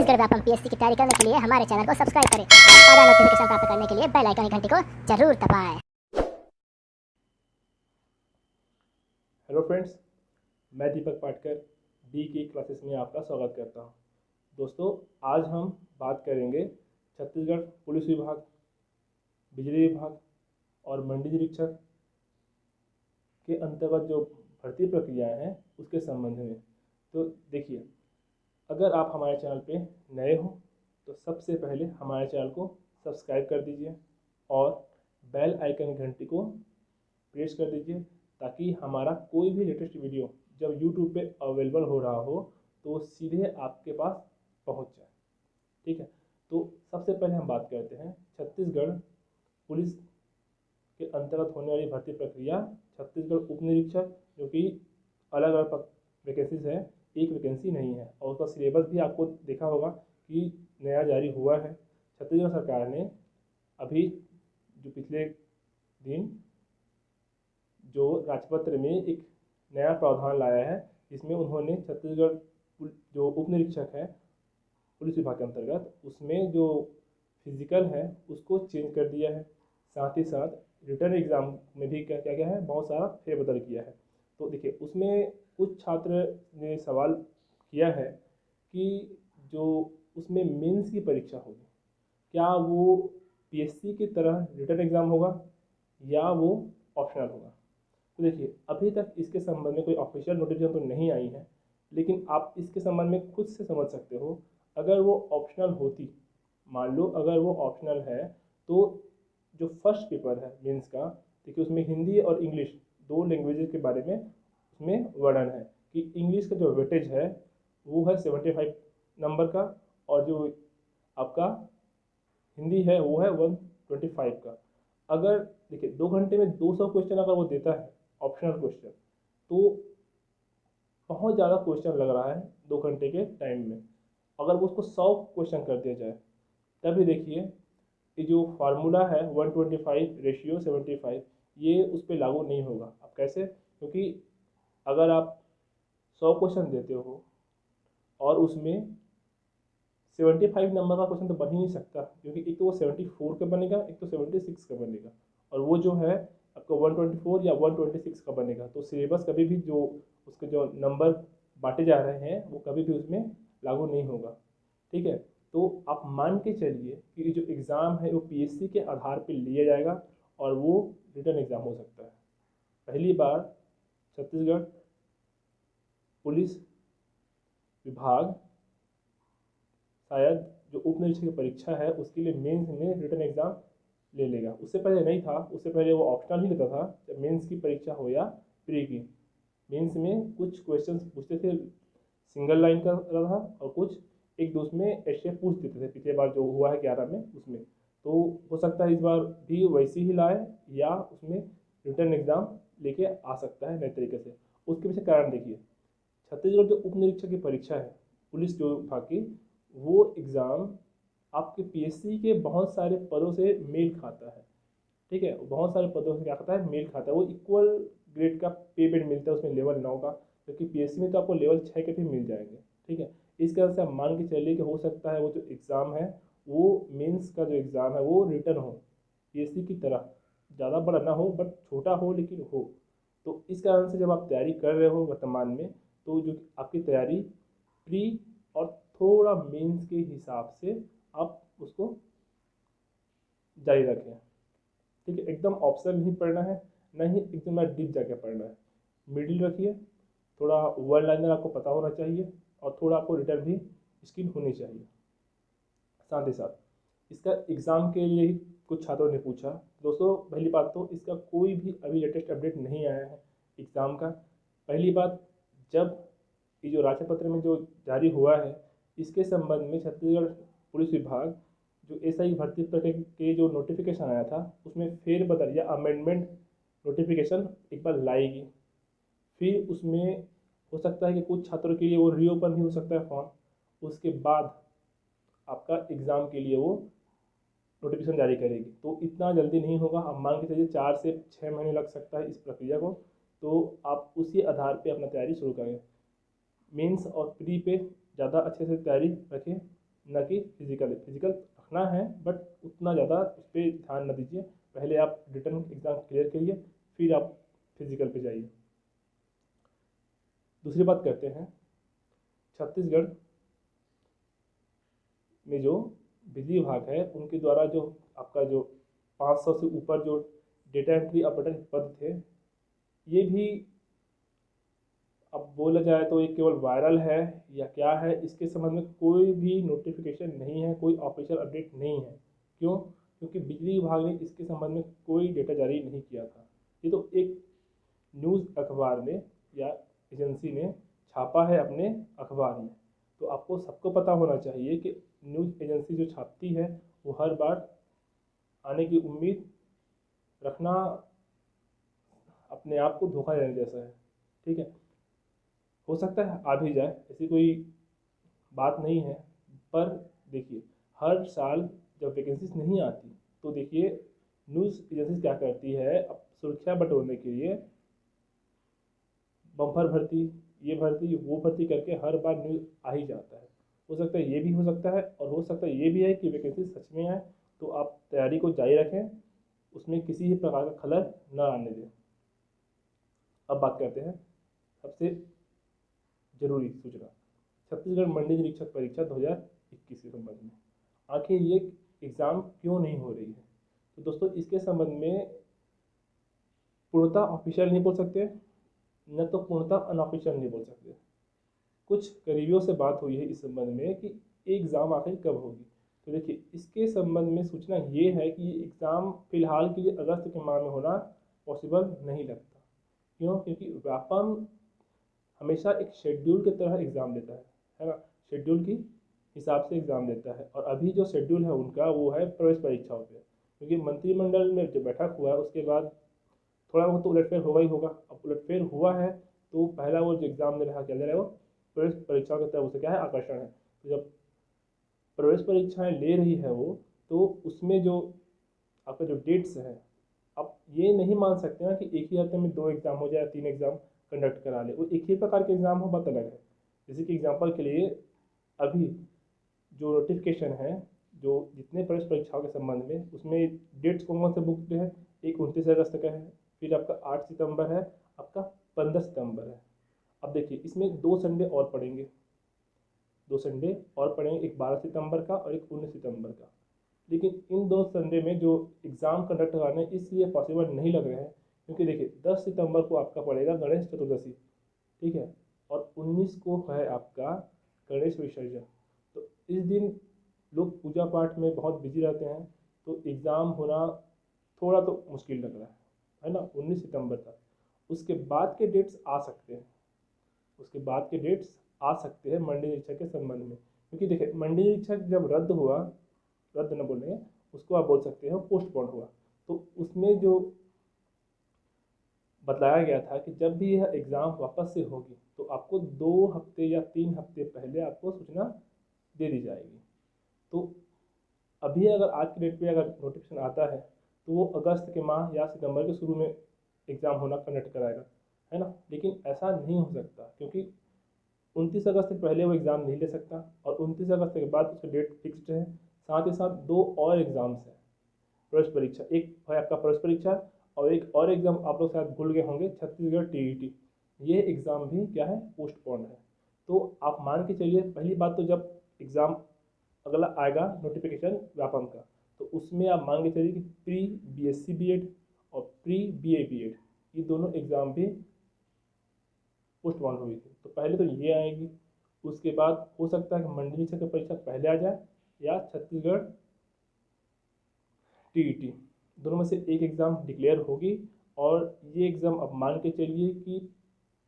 Chhattisgarh Vyapam PSC की तैयारी करने के लिए हमारे चैनल को सब्सक्राइब करें और ताज़ा नोटिफिकेशन प्राप्त करने के लिए बेल आइकन की घंटी को जरूर दबाएं। हेलो फ्रेंड्स, मैं दीपक पाटकर डी की क्लासेस में आपका स्वागत करता हूं। दोस्तों, आज हम बात करेंगे छत्तीसगढ़ पुलिस विभाग, बिजली विभाग और मंडी निरीक्षक के अंतर्गत जो भर्ती प्रक्रियाएं हैं उसके संबंध में। तो देखिए, अगर आप हमारे चैनल पे नए हो तो सबसे पहले हमारे चैनल को सब्सक्राइब कर दीजिए और बेल आइकन घंटी को प्रेस कर दीजिए ताकि हमारा कोई भी लेटेस्ट वीडियो जब YouTube पे अवेलेबल हो रहा हो तो वो सीधे आपके पास पहुंच जाए। ठीक है, तो सबसे पहले हम बात करते हैं छत्तीसगढ़ पुलिस के अंतर्गत होने वाली भर्ती प्रक्रिया। छत्तीसगढ़ उप निरीक्षक, जो कि अलग अलग वैकेंसीज है, एक वैकेंसी नहीं है, और उसका सिलेबस भी आपको देखा होगा कि नया जारी हुआ है। छत्तीसगढ़ सरकार ने अभी जो पिछले दिन जो राजपत्र में एक नया प्रावधान लाया है, जिसमें उन्होंने छत्तीसगढ़ जो उप निरीक्षक है पुलिस विभाग के अंतर्गत, उसमें जो फिजिकल है उसको चेंज कर दिया है। साथ ही साथ रिटर्न एग्ज़ाम में भी क्या क्या है, बहुत सारा फेरबदल किया है। तो देखिए, उसमें कुछ छात्र ने सवाल किया है कि जो उसमें मेंस की परीक्षा होगी, क्या वो पीएससी की तरह रिटर्न एग्ज़ाम होगा या वो ऑप्शनल होगा। तो देखिए, अभी तक इसके संबंध में कोई ऑफिशियल नोटिफिकेशन तो नहीं आई है, लेकिन आप इसके संबंध में खुद से समझ सकते हो। अगर वो ऑप्शनल होती, मान लो अगर वो ऑप्शनल है, तो जो फर्स्ट पेपर है मेंस का, देखिए उसमें हिंदी और इंग्लिश दो लैंग्वेजेस के बारे में उसमें वर्णन है कि इंग्लिश का जो वेटेज है वो है 75 नंबर का, और जो आपका हिंदी है वो है 125 का। अगर देखिए 2 घंटे में 200 क्वेश्चन अगर वो देता है ऑप्शनल क्वेश्चन, तो बहुत ज़्यादा क्वेश्चन लग रहा है 2 घंटे के टाइम में। अगर वो उसको 100 क्वेश्चन कर दिया जाए, तभी देखिए ये जो फार्मूला है 125/75, ये उस पर लागू नहीं होगा। अब कैसे? क्योंकि अगर आप 100 क्वेश्चन देते हो और उसमें 75 नंबर का क्वेश्चन तो बन ही नहीं सकता, क्योंकि एक तो वो 74 का बनेगा, एक तो 76 का बनेगा, और वो जो है आपको 124 या 126 का बनेगा। तो सिलेबस कभी भी जो उसके जो नंबर बांटे जा रहे हैं वो कभी भी उसमें लागू नहीं होगा। ठीक है, तो आप मान के चलिए कि जो एग्ज़ाम है वो पीएससी के आधार पर लिया जाएगा और वो रिटर्न एग्ज़ाम हो सकता है। पहली बार छत्तीसगढ़ पुलिस विभाग शायद जो उप निरीक्षक की परीक्षा है उसके लिए मेंस में रिटर्न एग्ज़ाम ले लेगा। उससे पहले नहीं था, उससे पहले वो ऑप्शनल ही लेता था। जब मेंस की परीक्षा हो या प्री की, मेंस में कुछ क्वेश्चंस पूछते थे, सिंगल लाइन का रहा, और कुछ एक दो उसमें ऐसे पूछ देते थे। पिछले बार जो हुआ है 11 में उसमें, तो हो सकता है इस बार भी वैसे ही लाए या उसमें रिटर्न एग्ज़ाम लेके आ सकता है नए तरीके से। उसके पीछे कारण देखिए, छत्तीसगढ़ जो उप निरीक्षक की परीक्षा है पुलिस जो विभाग की, वो एग्ज़ाम आपके पीएससी के बहुत सारे पदों से मेल खाता है। ठीक है, बहुत सारे पदों से क्या खाता है, मेल खाता है। वो इक्वल ग्रेड का पे बेड मिलता है उसमें लेवल 9 का, क्योंकि पीएससी में तो आपको लेवल 6 के भी मिल जाएंगे। ठीक है, इस कारण से आप मान के चलिए कि हो सकता है वो जो एग्ज़ाम है वो मेंस का जो एग्ज़ाम है वो रिटर्न हो, पीएससी की तरह ज़्यादा बड़ा ना हो बट छोटा हो, लेकिन हो। तो इस कारण से जब आप तैयारी कर रहे हो वर्तमान में, तो जो आपकी तैयारी प्री और थोड़ा मेंस के हिसाब से आप उसको जारी रखें। ठीक है, एकदम ऑप्शन नहीं पढ़ना है, ना ही एकदम डीप जाके पढ़ना है। मिडिल रखिए, थोड़ा वन लाइनर आपको पता होना चाहिए और थोड़ा आपको रिटर्न भी स्किल होनी चाहिए। साथ ही साथ इसका एग्ज़ाम के लिए ही कुछ छात्रों ने पूछा। दोस्तों, पहली बात तो इसका कोई भी अभी लेटेस्ट अपडेट नहीं आया है एग्ज़ाम का। पहली बात, जब ये जो राज्यपत्र में जो जारी हुआ है, इसके संबंध में छत्तीसगढ़ पुलिस विभाग जो एसआई भर्ती प्रक्रिया के जो नोटिफिकेशन आया था उसमें फेरबदल या अमेंडमेंट नोटिफिकेशन एक बार लाएगी। फिर उसमें हो सकता है कि कुछ छात्रों के लिए वो रीओपन भी हो सकता है फॉर्म। उसके बाद आपका एग्ज़ाम के लिए वो नोटिफिकेशन जारी करेगी। तो इतना जल्दी नहीं होगा, आप मान के चलिए 4 से 6 महीने लग सकता है इस प्रक्रिया को। तो आप उसी आधार पे अपना तैयारी शुरू करें। मेंस और प्री पे ज़्यादा अच्छे से तैयारी रखें न कि फिजिकल। फिजिकल रखना है बट उतना ज़्यादा उस पर ध्यान न दीजिए। पहले आप रिटर्न एग्ज़ाम क्लियर करिए, फिर आप फिजिकल पे जाइए। दूसरी बात करते हैं, छत्तीसगढ़ में जो बिजली विभाग है उनके द्वारा जो आपका जो 500 से ऊपर जो डेटा एंट्री ऑपरेटर पद थे, ये भी अब बोला जाए तो ये केवल वायरल है या क्या है, इसके संबंध में कोई भी नोटिफिकेशन नहीं है, कोई ऑफिशियल अपडेट नहीं है। क्यों? क्योंकि बिजली विभाग ने इसके संबंध में कोई डेटा जारी नहीं किया था। ये तो एक न्यूज़ अखबार ने या एजेंसी ने छापा है अपने अखबार में। तो आपको सबको पता होना चाहिए कि न्यूज़ एजेंसी जो छापती है वो हर बार आने की उम्मीद रखना अपने आप को धोखा देने जैसा है। ठीक है, हो सकता है आ भी जाए, ऐसी कोई बात नहीं है। पर देखिए, हर साल जब वैकेंसीज नहीं आती तो देखिए न्यूज़ एजेंसी क्या करती है, अब सुर्खियाँ बटोरने के लिए बम्पर भर्ती, ये भर्ती वो भर्ती करके हर बार न्यूज़ आ ही जाता है। हो सकता है ये भी हो सकता है, और हो सकता है ये भी है कि वैकेंसी सच में आए। तो आप तैयारी को जारी रखें, उसमें किसी भी प्रकार का खलल न आने दें। अब बात करते हैं सबसे जरूरी सूचना, छत्तीसगढ़ मंडी निरीक्षक परीक्षा 2021 के संबंध में। आखिर ये एग्ज़ाम क्यों नहीं हो रही है? तो दोस्तों इसके संबंध में पूर्णतः ऑफिशियल नहीं बोल सकते, न तो पूर्णतः अनऑफिशियल नहीं बोल सकते। कुछ करीबियों से बात हुई है इस संबंध में कि एग्ज़ाम आखिर कब होगी। तो देखिए इसके संबंध में सूचना ये है कि ये एग्ज़ाम फ़िलहाल के लिए अगस्त के माह में होना पॉसिबल नहीं लगता। क्यों? क्योंकि व्यापम हमेशा एक शेड्यूल की तरह एग्ज़ाम देता है ना, शेड्यूल की हिसाब से एग्ज़ाम देता है। और अभी जो शेड्यूल है उनका वो है प्रवेश परीक्षाओं पे, क्योंकि मंत्रिमंडल में जो बैठक हुआ है उसके बाद थोड़ा बहुत तो उलटफेर होगा ही होगा। अब उलटफेर हुआ है तो पहला वो जो एग्ज़ाम दे रहा क्या दे रहा है, वो प्रवेश परीक्षाओं की तरफ उसे क्या है, आकर्षण है। तो जब प्रवेश परीक्षाएं ले रही है वो, तो उसमें जो आपका जो डेट्स है, अब ये नहीं मान सकते ना कि एक ही हफ्ते में 2 एग्ज़ाम हो जाए, 3 एग्ज़ाम कंडक्ट करा ले। वो एक ही प्रकार के एग्ज़ाम हो, बात अलग है। जैसे कि एग्जांपल के लिए अभी जो नोटिफिकेशन है, जो जितने प्रवेश परीक्षाओं के संबंध में, उसमें डेट्स कौन कौन से बुक्ड है, एक 29 अगस्त का है, फिर आपका 8 सितंबर है, आपका 15 सितंबर है। अब देखिए इसमें 2 संडे और पड़ेंगे, 2 संडे और पड़ेंगे, एक 12 सितंबर का और एक 19 सितंबर का। लेकिन इन 2 संडे में जो एग्ज़ाम कंडक्ट करवाने इसलिए पॉसिबल नहीं लग रहे हैं क्योंकि देखिए 10 सितंबर को आपका पड़ेगा गणेश चतुर्दशी, ठीक है, और 19 को है आपका गणेश विसर्जन। तो इस दिन लोग पूजा पाठ में बहुत बिजी रहते हैं, तो एग्ज़ाम होना थोड़ा तो मुश्किल लग रहा है ना 19 सितंबर तक। उसके बाद के डेट्स आ सकते हैं, उसके बाद के डेट्स आ सकते हैं मंडी निरीक्षक के संबंध में। क्योंकि देखिए मंडी निरीक्षक जब रद्द हुआ, रद्द न बोलेंगे उसको, आप बोल सकते हो पोस्टपोन हुआ, तो उसमें जो बताया गया था कि जब भी यह एग्ज़ाम वापस से होगी तो आपको 2 हफ्ते या 3 हफ्ते पहले आपको सूचना दे दी जाएगी। तो अभी अगर आज की डेट पे अगर नोटिफिकेशन आता है तो वो अगस्त के माह या सितंबर के शुरू में एग्ज़ाम होना कंडक्ट कराएगा, है ना। लेकिन ऐसा नहीं हो सकता क्योंकि 29 अगस्त से पहले वो एग्ज़ाम नहीं ले सकता, और 29 अगस्त के बाद उसका डेट फिक्स्ड है। साथ ही साथ 2 और एग्ज़ाम्स हैं प्रवेश परीक्षा, एक है आपका प्रवेश परीक्षा और एक और एग्ज़ाम आप लोग शायद भूल गए होंगे, छत्तीसगढ़ टीईटी। ये एग्ज़ाम भी क्या है, पोस्टपोन है। तो आप मान के चलिए, पहली बात तो जब एग्ज़ाम अगला आएगा नोटिफिकेशन व्यापम का, तो उसमें आप मान के चलिए कि प्री बीएससी बीएड और प्री बीए बीएड ये दोनों एग्ज़ाम भी पोस्टपोन हुई थी। तो पहले तो ये आएगी, उसके बाद हो सकता है कि मंडी निरीक्षक की परीक्षा पहले आ जाए या छत्तीसगढ़ टीईटी, दोनों में से एक एग्ज़ाम डिक्लेयर होगी। और ये एग्ज़ाम अब मान के चलिए कि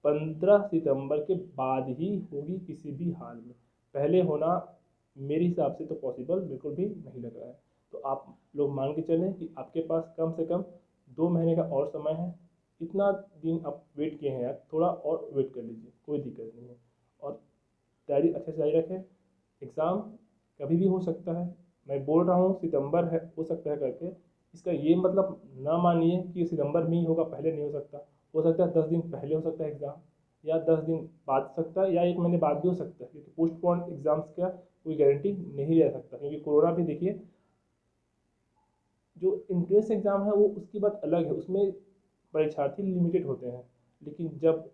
15 सितंबर के बाद ही होगी किसी भी हाल में। पहले होना मेरे हिसाब से तो पॉसिबल बिल्कुल भी नहीं लग रहा है। तो आप लोग मान के चलें कि आपके पास कम से कम 2 महीने का और समय है। इतना दिन आप वेट किए हैं यार, थोड़ा और वेट कर लीजिए, कोई दिक्कत नहीं है। और तैयारी अच्छे से जारी रखें, एग्ज़ाम कभी भी हो सकता है। मैं बोल रहा हूँ सितंबर है, हो सकता है करके, इसका ये मतलब ना मानिए कि सितंबर में ही होगा, पहले नहीं हो सकता। हो सकता है 10 दिन पहले हो सकता है एग्ज़ाम, या 10 दिन बाद हो सकता है, या 1 महीने बाद भी हो सकता है, क्योंकि पोस्टपोन एग्ज़ाम्स का कोई गारंटी नहीं रह सकता, क्योंकि कोरोना भी देखिए, जो इंट्रेंस एग्ज़ाम है वो उसकी बात अलग है, उसमें परीक्षार्थी लिमिटेड होते हैं, लेकिन जब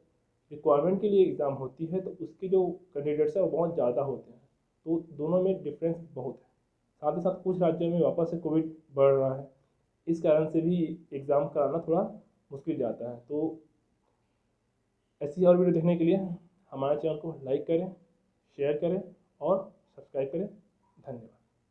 रिक्वायरमेंट के लिए एग्ज़ाम होती है तो उसके जो कैंडिडेट्स हैं वो बहुत ज़्यादा होते हैं, तो दोनों में डिफरेंस बहुत है। साथ ही साथ कुछ राज्यों में वापस से कोविड बढ़ रहा है, इस कारण से भी एग्ज़ाम कराना थोड़ा मुश्किल जाता है। तो ऐसी और वीडियो देखने के लिए हमारे चैनल को लाइक करें, शेयर करें और सब्सक्राइब करें। धन्यवाद।